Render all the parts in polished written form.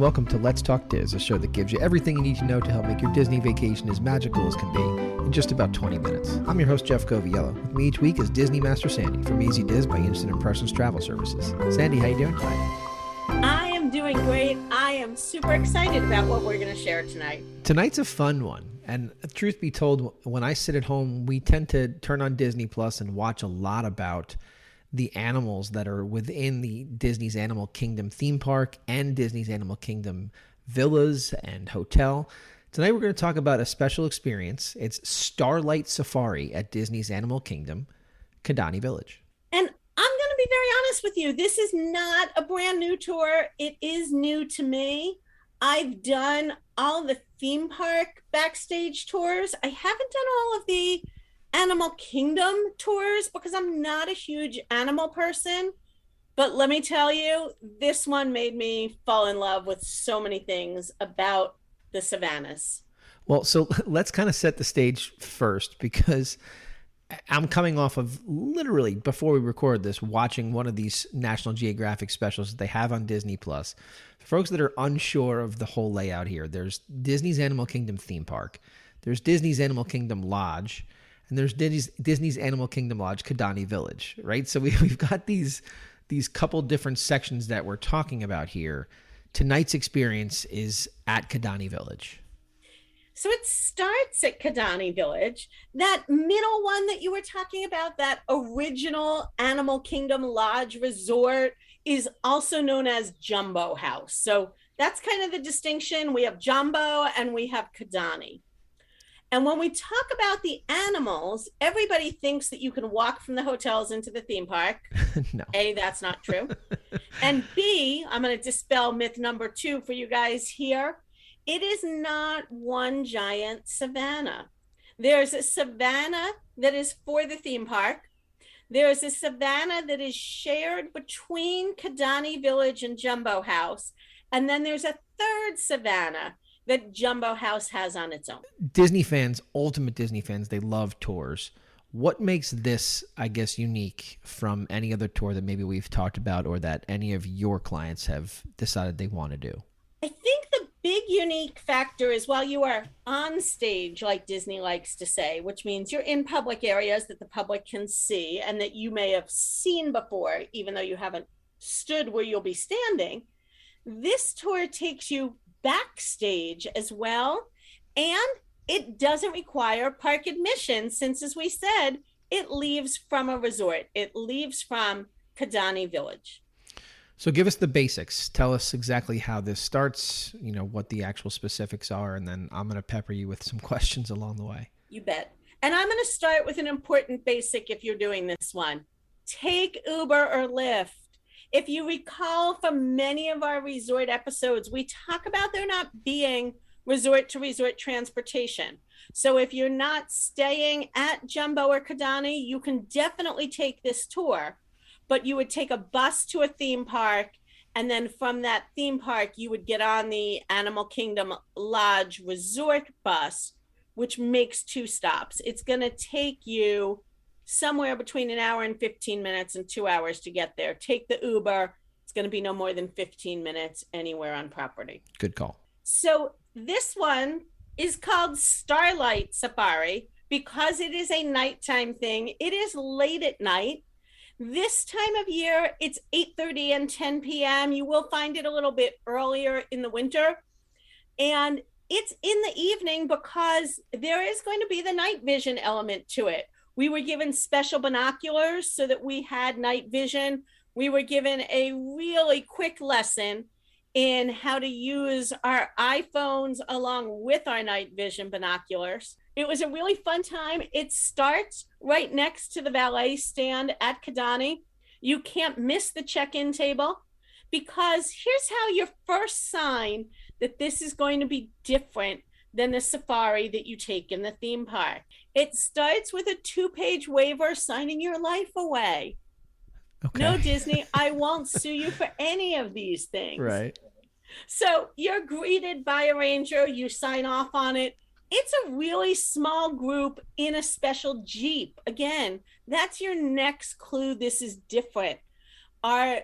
welcome to Let's Talk Diz, a show that gives you everything you need to know to help make your Disney vacation as magical as can be in just about 20 minutes. I'm your host, Jeff Coviello. With me each week is Disney Master Sandy from Easy Diz by Instant Impressions Travel Services. Sandy, how you doing tonight? I am doing great. I am super excited about what we're going to share tonight. Tonight's a fun one. And truth be told, when I sit at home, we tend to turn on Disney Plus and watch a lot about the animals that are within the Disney's Animal Kingdom theme park and Disney's Animal Kingdom villas and hotel. Tonight we're going to talk about a special experience. It's Starlight Safari at Disney's Animal Kingdom, Kidani Village. And I'm going to be very honest with you. This is not a brand new tour. It is new to me. I've done all the theme park backstage tours. I haven't done all of the Animal Kingdom tours because I'm not a huge animal person. But let me tell you, this one made me fall in love with so many things about the savannas. Well, so let's kind of set the stage first, because I'm coming off of literally, before we record this, watching one of these National Geographic specials that they have on Disney Plus. For folks that are unsure of the whole layout here, there's Disney's Animal Kingdom theme park, there's Disney's Animal Kingdom Lodge, and there's Disney's Animal Kingdom Lodge, Kidani Village, right? So we've got these couple different sections that we're talking about here. Tonight's experience is at Kidani Village. So it starts at Kidani Village. That middle one that you were talking about, that original Animal Kingdom Lodge Resort, is also known as Jambo House. So that's kind of the distinction. We have Jambo and we have Kidani. And when we talk about the animals, everybody thinks that you can walk from the hotels into the theme park. No. A, that's not true. And B, I'm going to dispel myth number 2 for you guys here. It is not one giant savanna. There's a savanna that is for the theme park. There's a savanna that is shared between Kidani Village and Jambo House. And then there's a third savanna that Jambo House has on its own. Disney fans, ultimate Disney fans, they love tours. What makes this, I guess, unique from any other tour that maybe we've talked about or that any of your clients have decided they want to do? I think the big unique factor is while you are on stage, like Disney likes to say, which means you're in public areas that the public can see and that you may have seen before, even though you haven't stood where you'll be standing, this tour takes you backstage as well, and it doesn't require park admission since, as we said, it leaves from a resort. It leaves from Kidani Village. So give us the basics. Tell us exactly how this starts, what the actual specifics are, and then I'm going to pepper you with some questions along the way. You bet. And I'm going to start with an important basic if you're doing this one. Take Uber or Lyft. If you recall from many of our resort episodes, we talk about there not being resort to resort transportation. So if you're not staying at Jambo or Kidani, you can definitely take this tour, but you would take a bus to a theme park. And then from that theme park, you would get on the Animal Kingdom Lodge Resort bus, which makes 2 stops. It's going to take you somewhere between an hour and 15 minutes and 2 hours to get there. Take the Uber. It's going to be no more than 15 minutes anywhere on property. Good call. So this one is called Starlight Safari because it is a nighttime thing. It is late at night. This time of year, it's 8:30 and 10 p.m. You will find it a little bit earlier in the winter. And it's in the evening because there is going to be the night vision element to it. We were given special binoculars so that we had night vision. We were given a really quick lesson in how to use our iPhones along with our night vision binoculars. It was a really fun time. It starts right next to the valet stand at Kidani. You can't miss the check-in table because here's how your first sign that this is going to be different than the safari that you take in the theme park. It starts with a 2-page waiver signing your life away. Okay. No, Disney, I won't sue you for any of these things. Right. So you're greeted by a ranger, you sign off on it. It's a really small group in a special Jeep. Again, that's your next clue. This is different. Our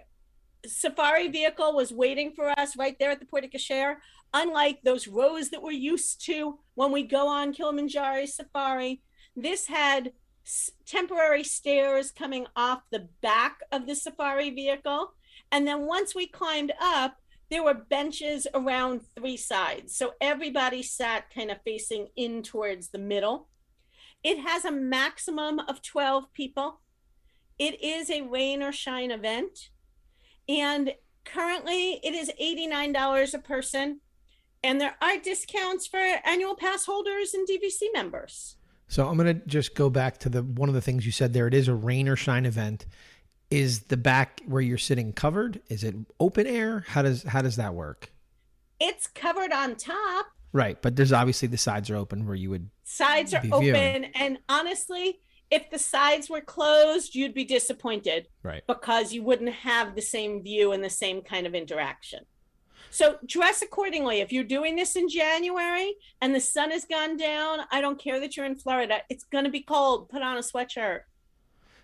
safari vehicle was waiting for us right there at the porte cochere. Unlike those rows that we're used to when we go on Kilimanjaro safari, this had temporary stairs coming off the back of the safari vehicle. And then once we climbed up, there were benches around three sides. So everybody sat kind of facing in towards the middle. It has a maximum of 12 people. It is a rain or shine event. And currently it is $89 a person. And there are discounts for annual pass holders and DVC members. So I'm going to just go back to one of the things you said there. It is a rain or shine event. Is the back where you're sitting covered? Is it open air? How does that work? It's covered on top. Right, but there's obviously the sides are open where you would sides are open viewing. And honestly, if the sides were closed, you'd be disappointed. Right. Because you wouldn't have the same view and the same kind of interaction. So dress accordingly. If you're doing this in January and the sun has gone down, I don't care that you're in Florida. It's going to be cold. Put on a sweatshirt.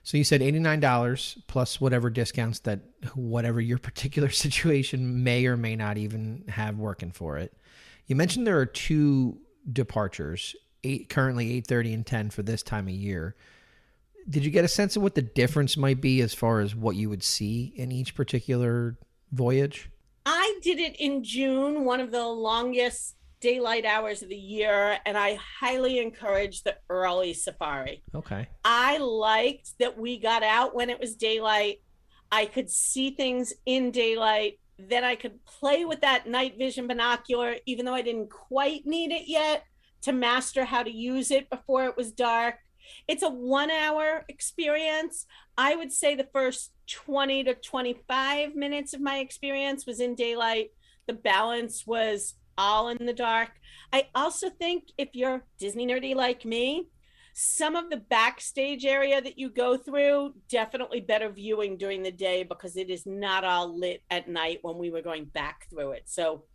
So you said $89 plus whatever discounts that whatever your particular situation may or may not even have working for it. You mentioned there are two departures, currently 8:30 and 10 for this time of year. Did you get a sense of what the difference might be as far as what you would see in each particular voyage? I did it in June, one of the longest daylight hours of the year, and I highly encourage the early safari. Okay. I liked that we got out when it was daylight. I could see things in daylight. Then I could play with that night vision binocular, even though I didn't quite need it yet to master how to use it before it was dark. It's a 1 hour experience. I would say the first 20 to 25 minutes of my experience was in daylight. The balance was all in the dark. I also think if you're Disney nerdy like me, some of the backstage area that you go through, definitely better viewing during the day because it is not all lit at night when we were going back through it. So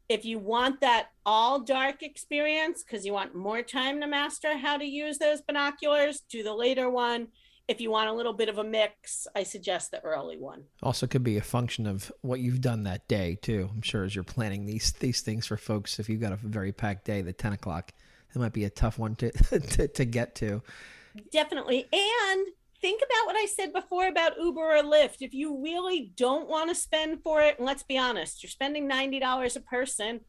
if you want that all dark experience, because you want more time to master how to use those binoculars, do the later one. If you want a little bit of a mix, I suggest the early one. Also could be a function of what you've done that day too. I'm sure as you're planning these things for folks, if you've got a very packed day, the 10 o'clock, that might be a tough one to get to. Definitely. And think about what I said before about Uber or Lyft. If you really don't want to spend for it, and let's be honest, you're spending $90 a person,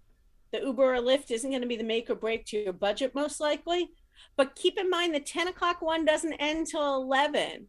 the Uber or Lyft isn't going to be the make or break to your budget most likely. But keep in mind the 10 o'clock one doesn't end till 11.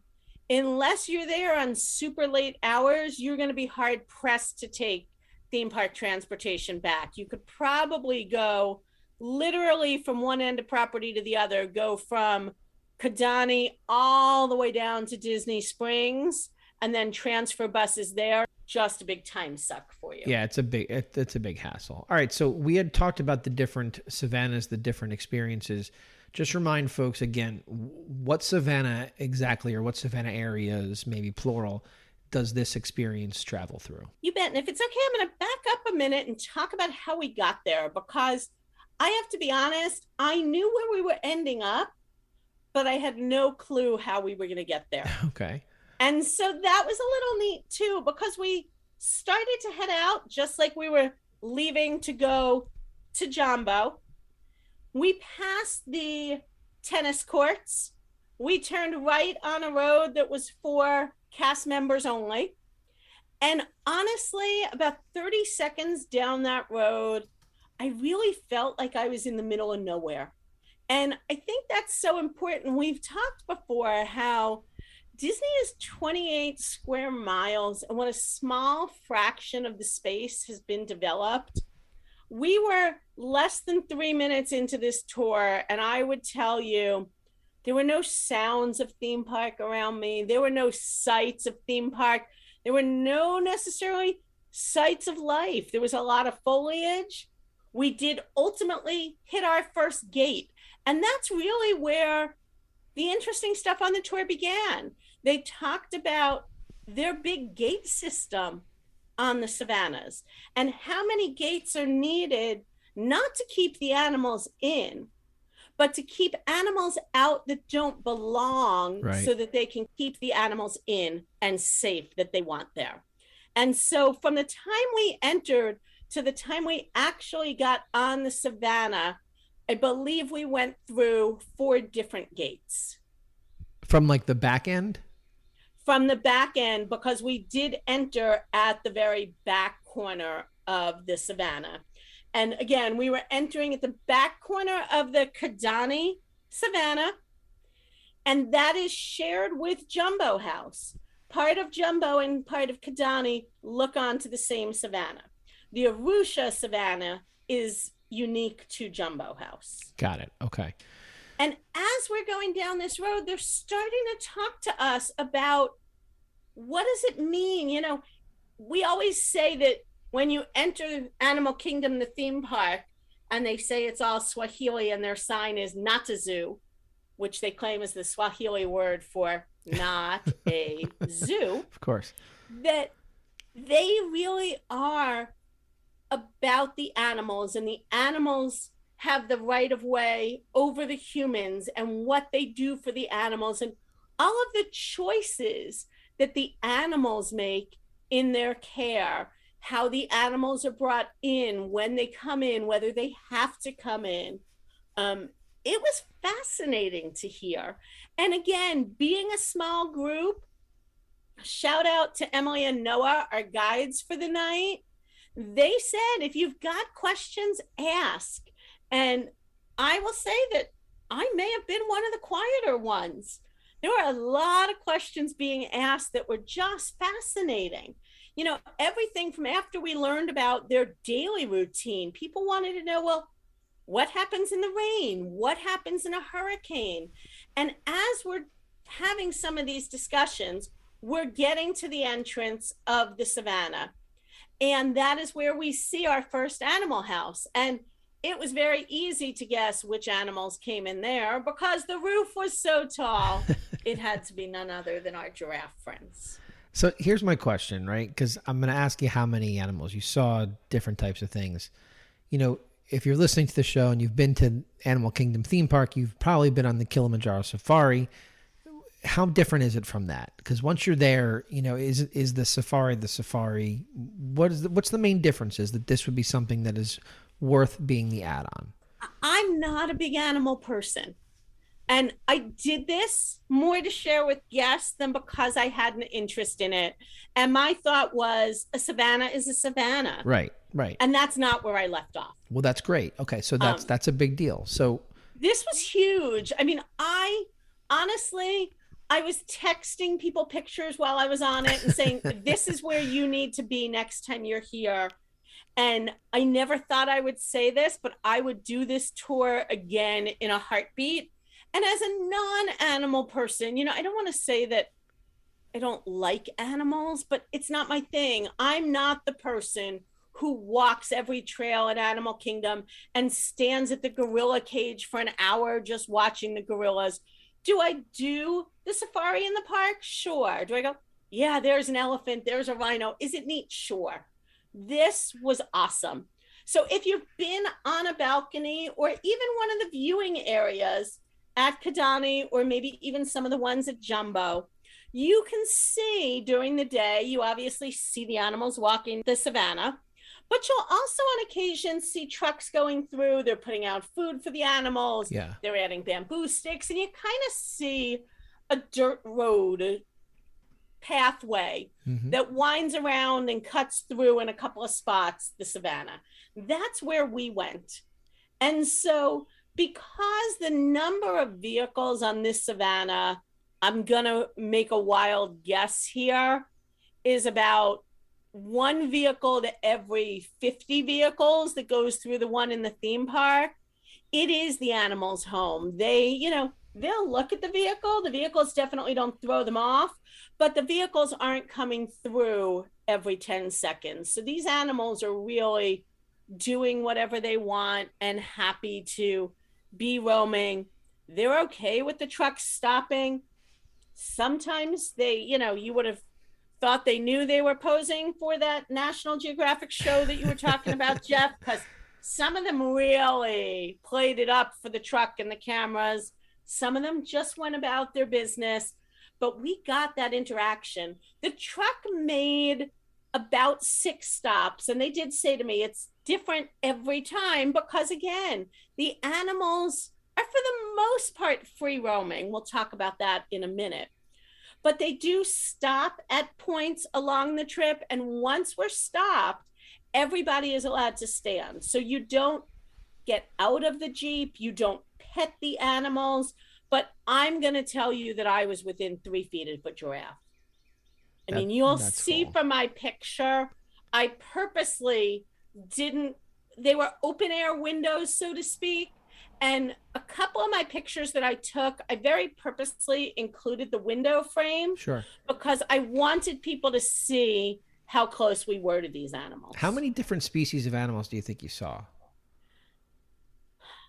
Unless you're there on super late hours, you're going to be hard pressed to take theme park transportation back. You could probably go literally from one end of property to the other, go from Kidani all the way down to Disney Springs and then transfer buses there. Just a big time suck for you. Yeah, it's a big hassle. All right, so we had talked about the different savannas, the different experiences. Just remind folks again, what savannah exactly, or what savannah areas, maybe plural, does this experience travel through? You bet. And if it's okay, I'm going to back up a minute and talk about how we got there, because I have to be honest, I knew where we were ending up, but I had no clue how we were going to get there. Okay. And so that was a little neat too, because we started to head out just like we were leaving to go to Jambo. We passed the tennis courts. We turned right on a road that was for cast members only. And honestly, about 30 seconds down that road, I really felt like I was in the middle of nowhere. And I think that's so important. We've talked before how Disney is 28 square miles, and what a small fraction of the space has been developed. We were less than 3 minutes into this tour, and I would tell you, there were no sounds of theme park around me. There were no sights of theme park. There were no necessarily sights of life. There was a lot of foliage. We did ultimately hit our first gate, and that's really where the interesting stuff on the tour began. They talked about their big gate system on the savannas and how many gates are needed, not to keep the animals in, but to keep animals out that don't belong, right, so that they can keep the animals in and safe that they want there. And so from the time we entered to the time we actually got on the savannah, I believe we went through 4 different gates. From like the back end? From the back end, because we did enter at the very back corner of the savannah. And again, we were entering at the back corner of the Kidani savannah, and that is shared with Jambo House. Part of Jambo and part of Kidani look onto the same savannah. The Arusha savannah is unique to Jambo House. Got it. Okay. And as we're going down this road, they're starting to talk to us about what does it mean? You know, we always say that when you enter Animal Kingdom, the theme park, and they say it's all Swahili and their sign is Natazu, which they claim is the Swahili word for not a zoo. Of course. That they really are about the animals, and the animals have the right of way over the humans and what they do for the animals and all of the choices that the animals make in their care, how the animals are brought in, when they come in, whether they have to come in. It was fascinating to hear. And again, being a small group, shout out to Emily and Noah, our guides for the night. They said, if you've got questions, ask. And I will say that I may have been one of the quieter ones. There were a lot of questions being asked that were just fascinating. You know, everything from after we learned about their daily routine, people wanted to know, well, what happens in the rain? What happens in a hurricane? And as we're having some of these discussions, we're getting to the entrance of the savannah. And that is where we see our first animal house. And it was very easy to guess which animals came in there because the roof was so tall. It had to be none other than our giraffe friends. So here's my question, right? Because I'm going to ask you how many animals you saw, different types of things. You know, if you're listening to the show and you've been to Animal Kingdom theme park, you've probably been on the Kilimanjaro Safari. How different is it from that? Because once you're there, you know, is the safari the safari? What's the main difference? Is that this would be something that is worth being the add-on? I'm not a big animal person. And I did this more to share with guests than because I had an interest in it. And my thought was a savannah is a savannah. Right, right. And that's not where I left off. Well, that's great. Okay, so that's a big deal. So this was huge. I mean, I honestly, I was texting people pictures while I was on it and saying, this is where you need to be next time you're here. And I never thought I would say this, but I would do this tour again in a heartbeat. And as a non-animal person, you know, I don't want to say that I don't like animals, but it's not my thing. I'm not the person who walks every trail at Animal Kingdom and stands at the gorilla cage for an hour just watching the gorillas. Do I do the safari in the park? Sure. Do I go, yeah, there's an elephant, there's a rhino. Is it neat? Sure. This was awesome. So if you've been on a balcony or even one of the viewing areas at Kidani, or maybe even some of the ones at Jambo, you can see during the day, you obviously see the animals walking the savannah, but you'll also on occasion see trucks going through. They're putting out food for the animals. Yeah. They're adding bamboo sticks, and you kind of see a dirt road pathway that winds around and cuts through in a couple of spots the savannah. That's where we went. And so because the number of vehicles on this savannah, I'm going to make a wild guess here, is about 1 vehicle to every 50 vehicles that goes through the one in the theme park. It is the animals' home. They, you know, they'll look at the vehicle. The vehicles definitely don't throw them off, but the vehicles aren't coming through every 10 seconds. So these animals are really doing whatever they want and happy to be roaming. They're okay with the trucks stopping. Sometimes they, you know, you would have thought they knew they were posing for that National Geographic show that you were talking about, Jeff, because some of them really played it up for the truck and the cameras. Some of them just went about their business, but we got that interaction. The truck made about 6 stops. And they did say to me, it's different every time because, again, the animals are for the most part free roaming. We'll talk about that in a minute. But they do stop at points along the trip. And once we're stopped, everybody is allowed to stand. So you don't get out of the Jeep, you don't pet the animals. But I'm going to tell you that I was within 3 feet of a giraffe. I mean, you'll see cool. From my picture, I purposely didn't, they were open air windows, so to speak. And a couple of my pictures that I took, I very purposely included the window frame. Sure. Because I wanted people to see how close we were to these animals. How many different species of animals do you think you saw?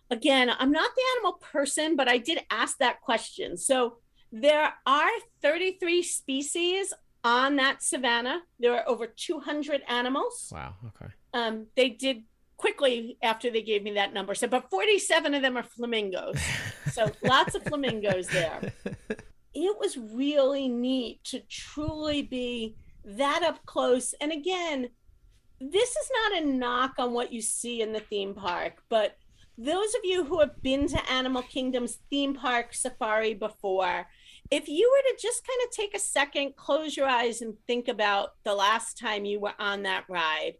Again, I'm not the animal person, but I did ask that question. So there are 33 species on that savannah. There are over 200 animals. Wow. Okay. They did quickly after they gave me that number. So, but 47 of them are flamingos. So lots of flamingos there. It was really neat to truly be that up close. And again, this is not a knock on what you see in the theme park, but those of you who have been to Animal Kingdom's theme park safari before, if you were to just kind of take a second, close your eyes and think about the last time you were on that ride,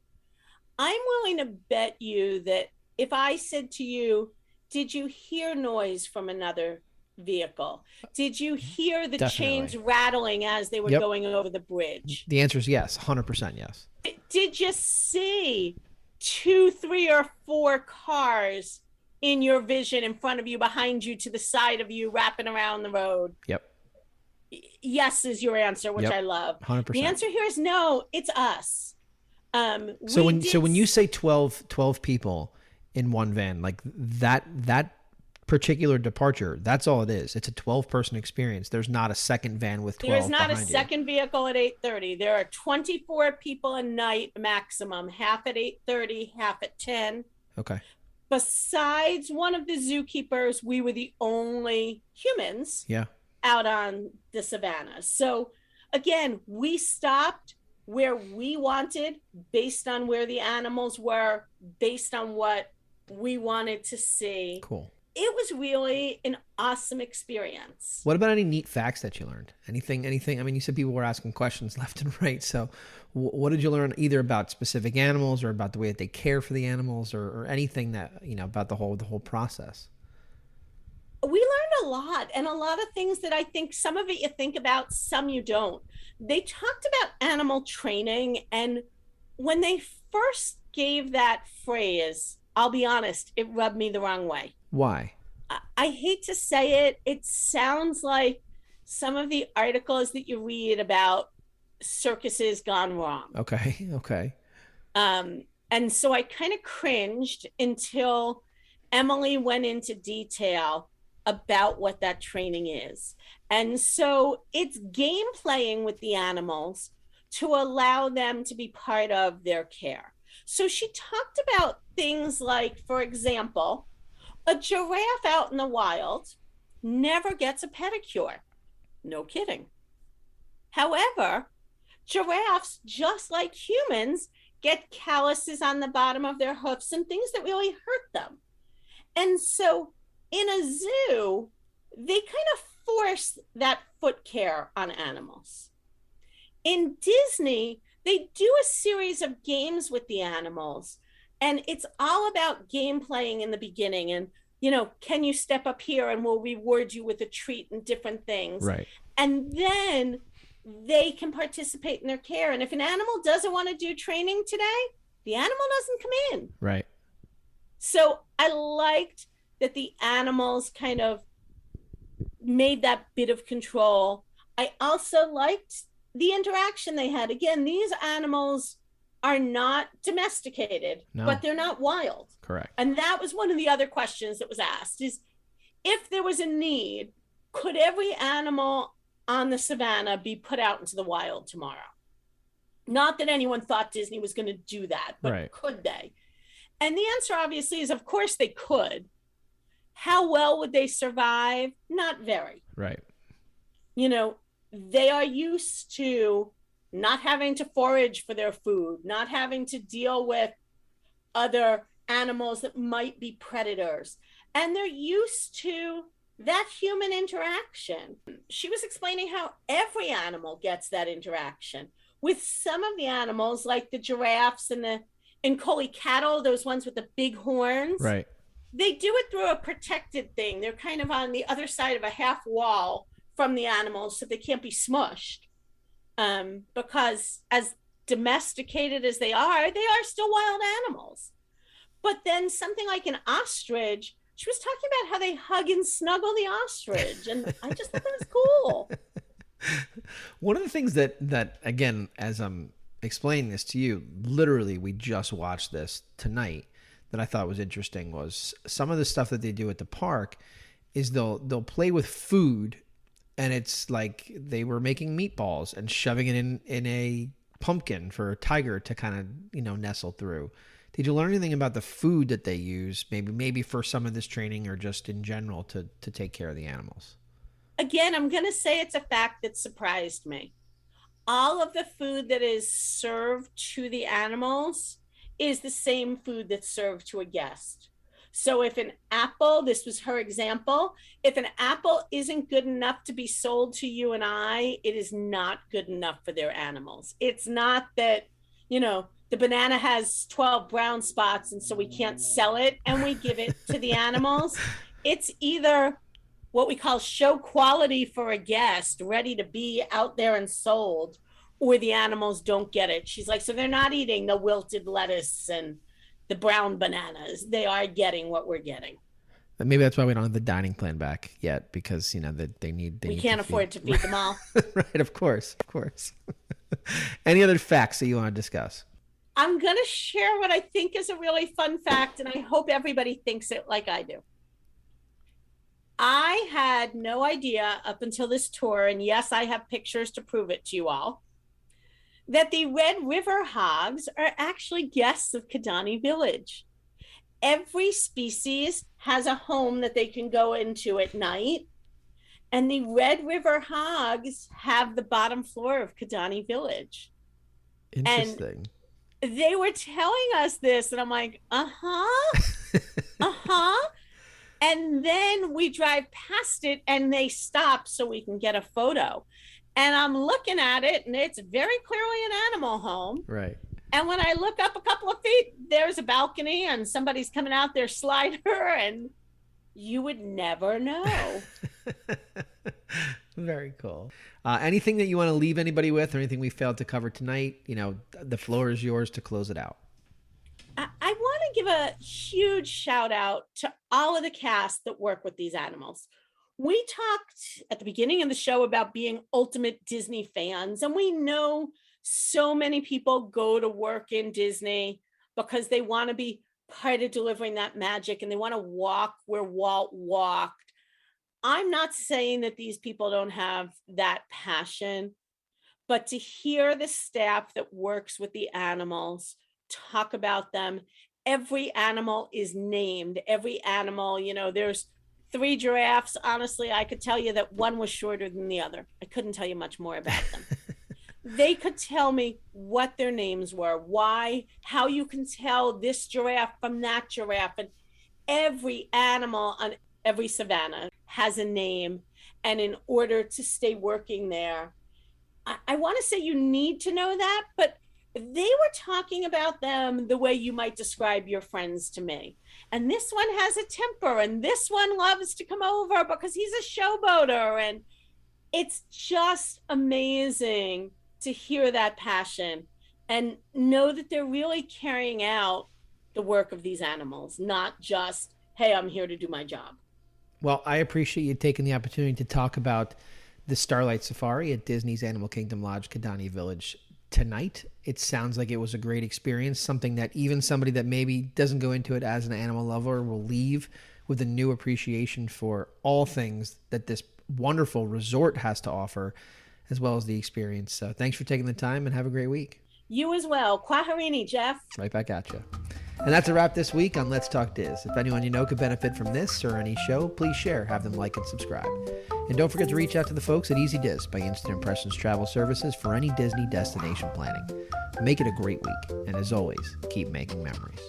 I'm willing to bet you that if I said to you, did you hear noise from another vehicle? Did you hear the chains rattling as they were going over the bridge? The answer is yes, 100% yes. Did you see 2, 3, or 4 cars in your vision, in front of you, behind you, to the side of you, wrapping around the road? Yep. Yes is your answer, which I love. 100%. The answer here is no, it's us. So when you say 12 people in one van, like that particular departure, that's all it is. It's a 12-person experience. There's not a second van with 12 There's not a behind second you. vehicle at 8:30. There are 24 people a night maximum, half at 8:30, half at 10. Okay. Besides one of the zookeepers, we were the only humans out on the savannah. So again, we stopped where we wanted, based on where the animals were, based on what we wanted to see. Cool. It was really an awesome experience. What about any neat facts that you learned? Anything? I mean, you said people were asking questions left and right. So what did you learn, either about specific animals or about the way that they care for the animals, or anything that, about the whole process? We learned a lot, and a lot of things that I think some of it you think about, some you don't. They talked about animal training, and when they first gave that phrase, I'll be honest, it rubbed me the wrong way. Why? I hate to say it. It sounds like some of the articles that you read about circuses gone wrong. Okay. And so I kind of cringed until Emily went into detail about what that training is. And so it's game playing with the animals to allow them to be part of their care. So she talked about things like, for example, a giraffe out in the wild never gets a pedicure. No kidding. However, giraffes, just like humans, get calluses on the bottom of their hoofs and things that really hurt them. And so in a zoo, they kind of force that foot care on animals. In Disney, they do a series of games with the animals, and it's all about game playing in the beginning. And, can you step up here and we'll reward you with a treat and different things. Right. And then they can participate in their care. And if an animal doesn't want to do training today, the animal doesn't come in. Right. So I liked that the animals kind of made that bit of control. I also liked the interaction they had. Again, these animals are not domesticated, but they're not wild. Correct. And that was one of the other questions that was asked, is if there was a need, could every animal on the savannah be put out into the wild tomorrow? Not that anyone thought Disney was going to do that, but could they? And the answer obviously is, of course they could. How well would they survive? Not very. Right. They are used to not having to forage for their food, not having to deal with other animals that might be predators. And they're used to that human interaction. She was explaining how every animal gets that interaction. With some of the animals, like the giraffes and the Collie cattle, those ones with the big horns, Right. they do it through a protected thing. They're kind of on the other side of a half wall from the animals so they can't be smushed. Because as domesticated as they are still wild animals. But then something like an ostrich, she was talking about how they hug and snuggle the ostrich. And I just thought that was cool. One of the things that again, as I'm explaining this to you, literally we just watched this tonight, that I thought was interesting was some of the stuff that they do at the park is they'll play with food, and it's like they were making meatballs and shoving it in a pumpkin for a tiger to kind of, nestle through. Did you learn anything about the food that they use, maybe for some of this training or just in general to take care of the animals? Again, I'm going to say it's a fact that surprised me. All of the food that is served to the animals is the same food that's served to a guest. So if an apple, this was her example, if an apple isn't good enough to be sold to you and I, it is not good enough for their animals. It's not that, the banana has 12 brown spots and so we can't sell it and we give it to the animals. It's either what we call show quality for a guest, ready to be out there and sold, or the animals don't get it. She's like, so they're not eating the wilted lettuce and the brown bananas. They are getting what we're getting. But maybe that's why we don't have the dining plan back yet, because they need. We can't afford to feed them all. Right, of course. Any other facts that you want to discuss? I'm going to share what I think is a really fun fact, and I hope everybody thinks it like I do. I had no idea up until this tour, and yes, I have pictures to prove it to you all, that the Red River hogs are actually guests of Kidani Village. Every species has a home that they can go into at night, and the Red River hogs have the bottom floor of Kidani Village. Interesting. And they were telling us this, and I'm like, And then we drive past it, and they stop so we can get a photo. And I'm looking at it, and it's very clearly an animal home. Right. And when I look up a couple of feet, there's a balcony, and somebody's coming out their slider, and you would never know. Very cool. Anything that you want to leave anybody with, or anything we failed to cover tonight? The floor is yours to close it out. I want to give a huge shout out to all of the cast that work with these animals. We talked at the beginning of the show about being ultimate Disney fans, and we know so many people go to work in Disney because they want to be part of delivering that magic, and they want to walk where Walt walked. I'm not saying that these people don't have that passion, but to hear the staff that works with the animals talk about them, every animal is named. Every animal, there's 3 giraffes. Honestly, I could tell you that one was shorter than the other. I couldn't tell you much more about them. They could tell me what their names were, why, how you can tell this giraffe from that giraffe. And every animal on every savannah has a name. And in order to stay working there, I want to say you need to know that, but they were talking about them the way you might describe your friends to me. And this one has a temper, and this one loves to come over because he's a showboater. And it's just amazing to hear that passion and know that they're really carrying out the work of these animals, not just, hey, I'm here to do my job. Well, I appreciate you taking the opportunity to talk about the Starlight Safari at Disney's Animal Kingdom Lodge, Kidani Village tonight. It sounds like it was a great experience, something that even somebody that maybe doesn't go into it as an animal lover will leave with a new appreciation for all things that this wonderful resort has to offer, as well as the experience. So thanks for taking the time, and have a great week. You as well. Kwaherini, Jeff. Right back at you. And that's a wrap this week on Let's Talk Diz. If anyone you know could benefit from this or any show, please share, have them like and subscribe. And don't forget to reach out to the folks at Easy Diz by Instant Impressions Travel Services for any Disney destination planning. Make it a great week, and as always, keep making memories.